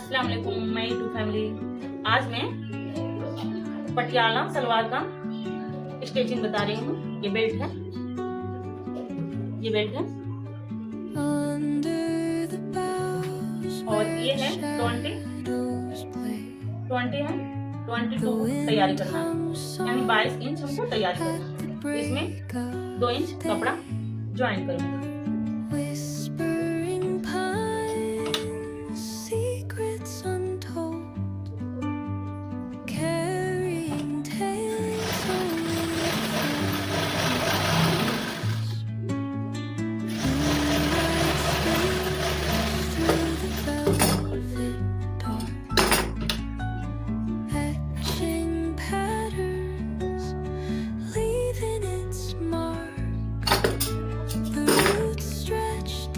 अस्सलाम वालेकुम my YouTube family. आज मैं पटियाला सलवार का स्टिचिंग बता रही हूँ। ये बेल्ट है, ये बेल्ट है और ये है 20 है 22 तैयारी करना है, यानी 22 इंच हमको तैयारी करना है। इसमें 2 इंच कपड़ा ज्वाइन करूँगी।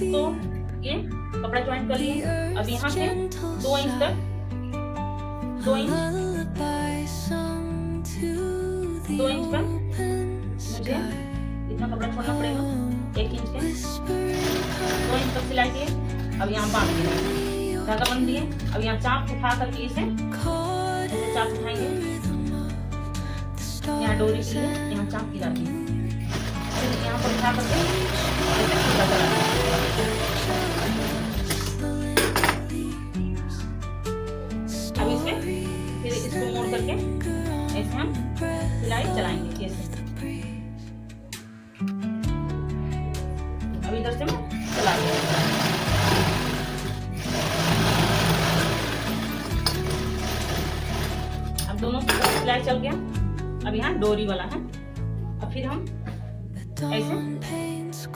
तो ये कपड़ा ज्वाइन कर लिए। अब यहाँ से 2 इंच तक 2 इंच पर मुझे इतना कपड़ा छोड़ना पड़ेगा। 1 इंच के 2 इंच तक सिलाई किए। अब यहाँ बांध दिए, धागा बंध दिए। अब यहाँ चाप उठा करके इसे चाप उठाएंगे, यहाँ डोरी की यहाँ चाप गिरा दिए, फिर यहाँ पर उठा करके अब इसमें फिर इसको मोड़ करके ऐसे हम सिलाई चलाएंगे। ऐसे अब इधर से मैं चला दूंगा। अब दोनों सिलाई चल गया। अब यहाँ डोरी वाला है। अब फिर हम ऐसे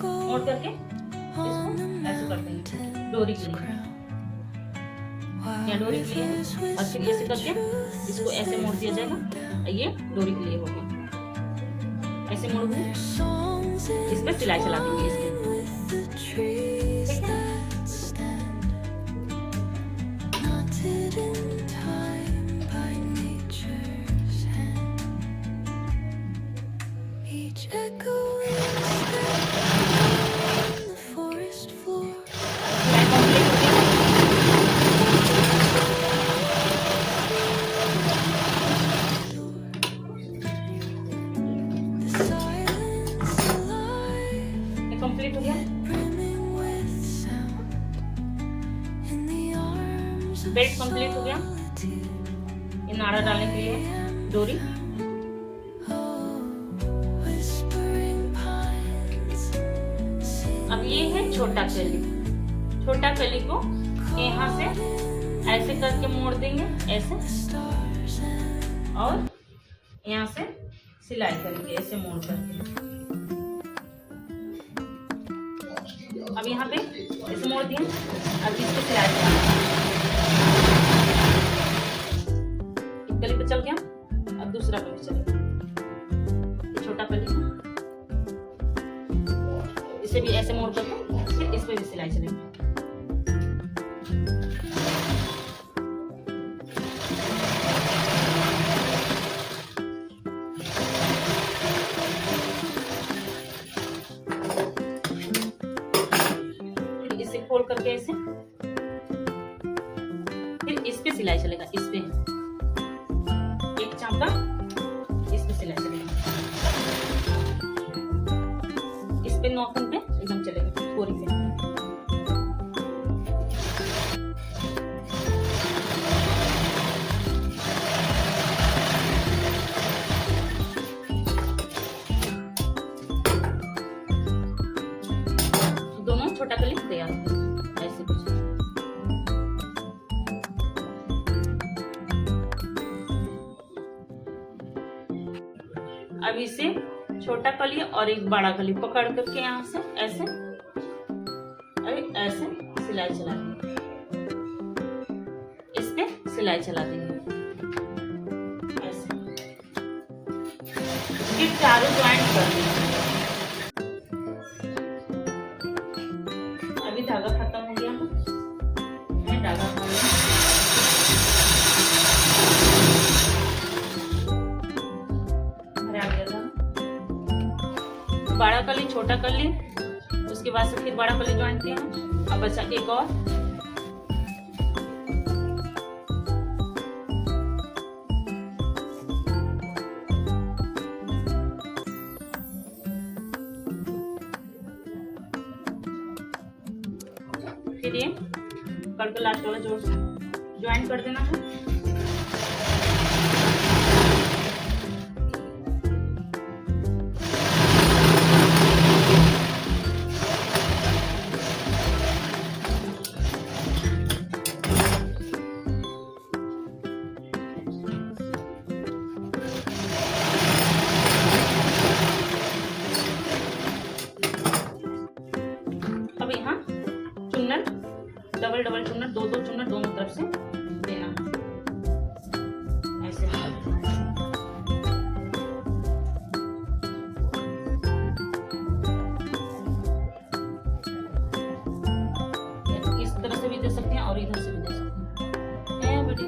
मोड़ करके इसको ऐसे करते हैं डोरी के लिए, या डोरी के लिए। और फिर ऐसे करके इसको ऐसे मोड़ दिया जाएगा। ये डोरी के लिए हो गया। ऐसे मोड़ दूँ, इस पर सिलाई चला देंगे इसके। कंप्लीट हो गया। बेल्ट कंप्लीट हो गया। ये नाड़ा डालने के लिए डोरी। अब ये है छोटा कली। छोटा कली को यहाँ से ऐसे करके मोड़ देंगे, ऐसे, और यहाँ से सिलाई करेंगे ऐसे मोड़ करके। अब यहाँ पे ऐसे मोड़ दिए। अब इसको सिलाई करेंगे। एक कली पे चल गया, अब दूसरा पे चलेगा। ये छोटा कली, इसे भी ऐसे मोड़ करके फिर इस पे भी सिलाई चलेगी। फोल्ड करके ऐसे फिर इस पे सिलाई चलेगा। इस पे एक चांपा, इस पे सिलाई चलेगा। इस पे नौकन पे एकदम चलेगा पूरी पे। दोनों छोटा कली तैयार हो गया। ऐसे कुछ अब इसे छोटा कली और एक बड़ा कली पकड़ करके यहाँ से ऐसे ऐसे सिलाई चला देंगे। इस पे सिलाई चला देंगे ऐसे, फिर चारों ज्वाइंट कर देंगे। अभी धागा खत्म हो गया, मैं धागा खोल बड़ा कली छोटा कली, उसके बाद से फिर बड़ा कली ज्वाइन किया। अब बचा एक और, इसके लिए कड़ के लास्ट वाला जोड़ ज्वाइन कर देना है। अब यहाँ चुन्नट डबल चुन्नट दो चुन्नट दोनों तरफ से देना है ऐसे। इस तरह से भी दे सकते हैं और इधर से भी दे सकते हैं बेटी।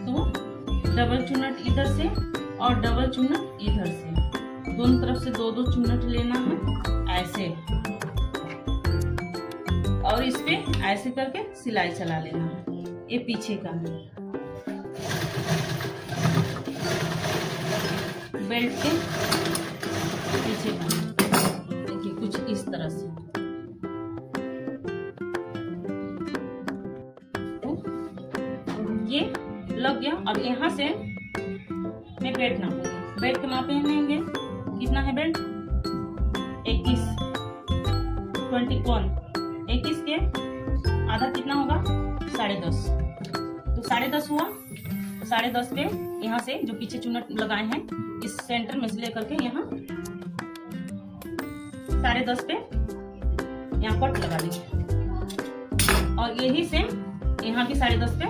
तो डबल चुन्नट इधर से और डबल चुन्नट इधर से, दोनों तरफ से दो चुन्नट लेना है ऐसे, और इस पे ऐसे करके सिलाई चला लेना है। ये पीछे का है बेल्ट के पीछे का, देखिए कुछ इस तरह से। तो ये लग गया। अब यहाँ से मैं बेल्ट नापूंगी। बेल्ट के मापे लेंगे, कितना है बेल्ट 21 के आधा कितना होगा 10.5। तो 10.5 हुआ। तो 10.5 पे यहाँ से जो पीछे चुन्नट लगाए हैं इस सेंटर में से लेकर के यहाँ 10.5 पे यहाँ कट लगा देंगे, और यही से यहाँ भी 10.5 पे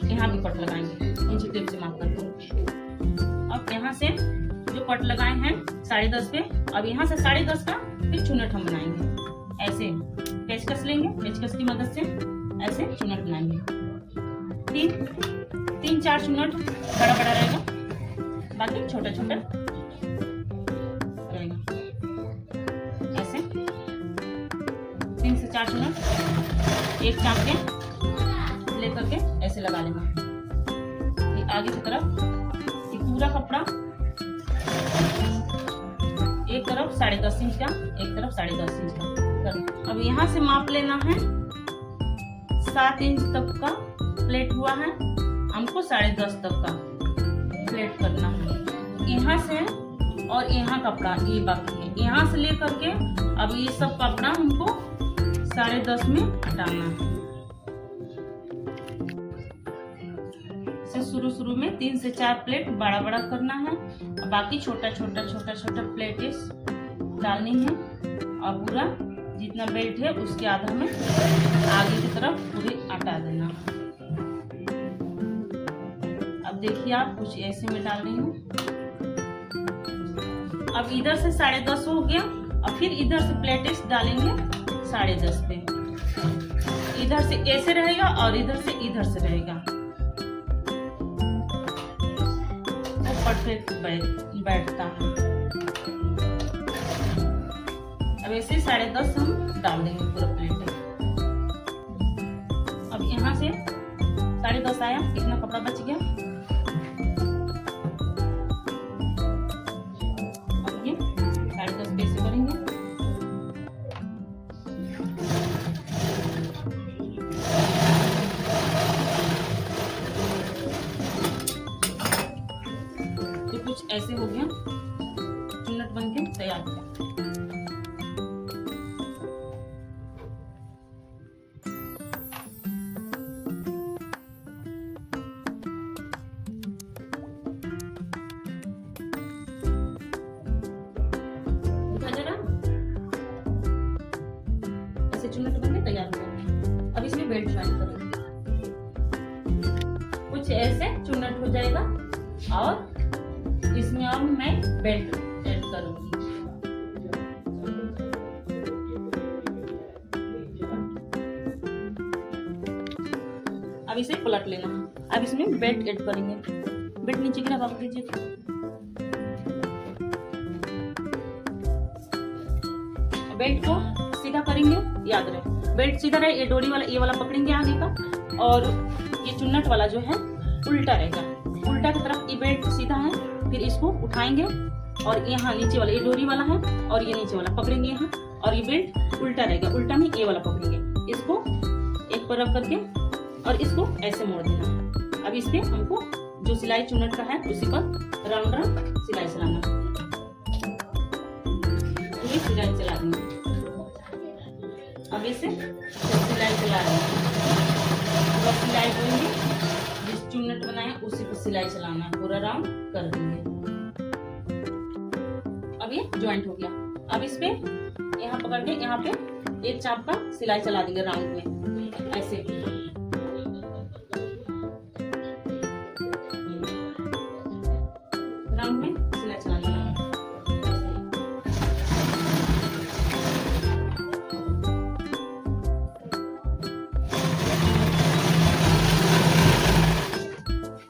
यहाँ भी कट लगाएंगे इंची टेप से माप करके। अब यहाँ से जो कट लगाए हैं 10.5 पे, अब यहाँ से 10.5 का फिर चुन्नट हम बनाएंगे ऐसे। पेचकस लेंगे, पेचकस की मदद से ऐसे चुन्नट बनाएंगे। 3-4 चुन्नट बड़ा रहेगा, बाकी छोटा रहेगा ऐसे। 3 से 4 चुन्नट एक चाप के लेकर के ऐसे लगा लेना। ये आगे की तरफ ये पूरा कपड़ा एक तरफ 10.5 इंच का, एक तरफ 10.5 इंच का। अब यहाँ से माप लेना है 7 इंच तक का प्लेट हुआ है, हमको 10.5 तक का प्लेट करना है। यहाँ से और यहाँ कपड़ा ये बाकी है, यहाँ से लेकर के अब ये सब कपड़ा हमको 10.5 में हटाना है। शुरू में 3 से 4 प्लेट बड़ा करना है, बाकी छोटा प्लेट्स डालनी है, और पूरा जितना बेल्ट है उसके आधा में आगे की तरफ पूरी हटा देना। अब देखिए आप कुछ ऐसे में डाल रही हूँ। अब इधर से 10.5 हो गया, और फिर इधर से प्लेट्स डालेंगे 10.5 पे। इधर से ऐसे रहेगा और इधर से रहेगा, परफेक्ट बैठता है। अब ऐसे 10.5 हम डाल देंगे पूरा प्लेट। अब यहाँ से 10.5 आया, कितना कपड़ा बच गया। अब ये 10.5 पे से करेंगे। तो कुछ ऐसे हो गया, चुन्नट बन के तैयार हो गया। ऐसे चुन्नट बन के तैयार हो गया। अब इसमें बेल्ट ज्वाइन करेंगे। कुछ ऐसे चुन्नट हो जाएगा, और इसमें अब मैं बेल्ट ऐड करूंगी। अब इसे पलट लेना है। अब इसमें बेल्ट ऐड करेंगे। बेल्ट नीचे की रख दीजिए। बेल्ट को सीधा करेंगे, याद रहे बेल्ट सीधा रहे। ये डोरी वाला ये वाला पकड़ेंगे आगे का, और ये चुन्नट वाला जो है उल्टा रहेगा। उल्टा की तरफ ये बेल्ट सीधा है, फिर इसको उठाएंगे और यहाँ नीचे वाला ये डोरी वाला है और ये नीचे वाला पकड़ेंगे यहाँ, और ये बेल्ट उल्टा रहेगा, उल्टा में ये वाला पकड़ेंगे, इसको एक पर रख करके और इसको ऐसे मोड़ देना। अब इस पे हमको जो सिलाई चुन्नट का है उसी पर राउंड राउंड सिलाई चलाना, पूरी सिलाई चला देंगे। अब इसे सिलाई चला रहे हैं, सिलाई करेंगे, जिस चुन्नट बनाए उसी पर सिलाई चलाना, पूरा राउंड कर देंगे। अब ये ज्वाइंट हो गया। अब इस पे यहाँ पकड़ के यहाँ पे एक चाप का सिलाई चला देंगे राउंड में, ऐसे राउंड में सिलाई चला देंगे।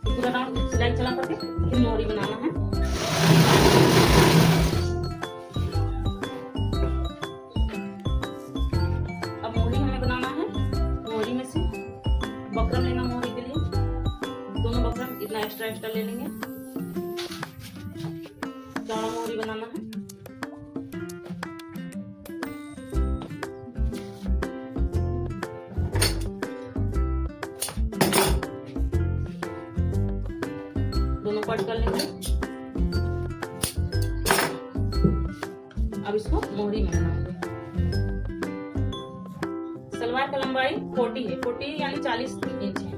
पूरा राउंड सिलाई चला करके फिर मोहरी बनाना है। अब मोहरी हमें बनाना है, मोहरी में से बकरम लेना, मोहरी के लिए दोनों बकरम इतना एक्स्ट्रा ले लेंगे, चौड़ा मोहरी बनाना है। दोनों कट कर लेंगे। अब इसको मोहरी में बनाएंगे। सलवार का लंबाई 40 है, 40 यानी 40 इंच है,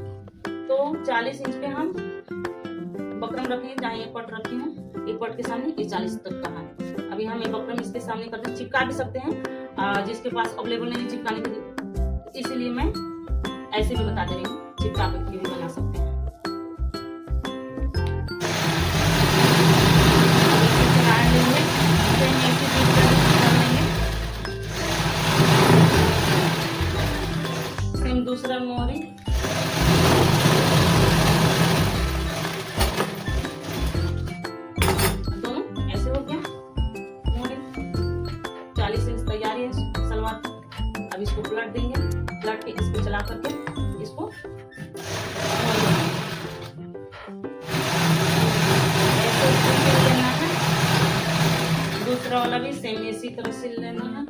तो 40 इंच पे हम बकरम रखेंगे, जहाँ ये पट रखे हैं एक पट के सामने ये 40 तक का है। अभी हम ये बकरम इसके सामने करते हैं, चिपका भी सकते हैं, जिसके पास अवेलेबल नहीं है चिपकाने के लिए, इसीलिए मैं ऐसे भी बता दे रही हूँ, चिपका के भी बना सकते हैं। सेम दूसरा मोहरी, दोनों ऐसे हो गया मोहरी। 40 इंच तैयारी है सलवार। अब इसको पलट देंगे, पलट के इसको चला करके इसको लेना है। दूसरा वाला भी सेम इसी तरह सिल लेना है।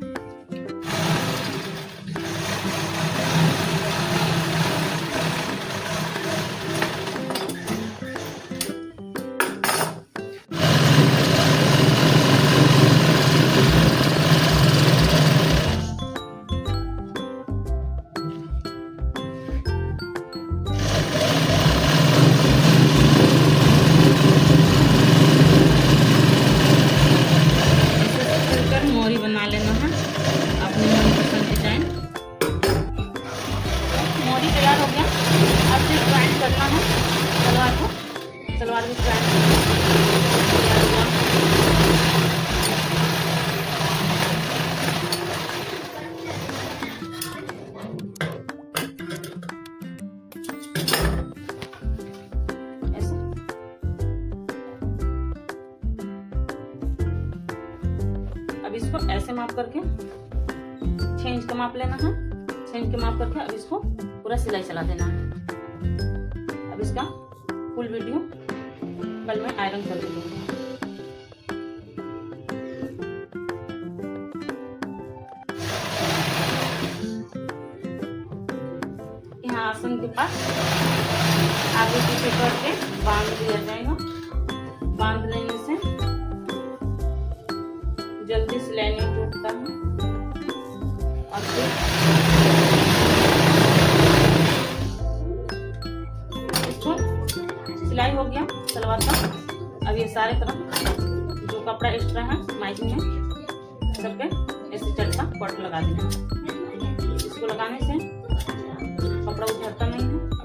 मोहरी बना लेना है अपने मनपसंद डिजाइन। मोहरी तैयार हो गया। अब फिर ज्वाइंट करना है सलवार को, सलवार भी ज्वाइंट अब इसको ऐसे माप करके 6 इंच का माप लेना है, 6 इंच का माप करके अब इसको पूरा सिलाई चला देना है। अब इसका फुल वीडियो कल मैं आयरन कर दूंगी। यहाँ आसन के पास आगे पीछे करके बांध दिया जाएगा। बांध लेने से जल्दी सिलाई नहीं टूटता है। और फिर इसको सिलाई हो गया सलवार का। अब ये सारे तरफ जो कपड़ा एक्स्ट्रा है माइजिंग में सब पे ऐसे चलता पट लगा देना। इसको लगाने से कपड़ा उठता नहीं है।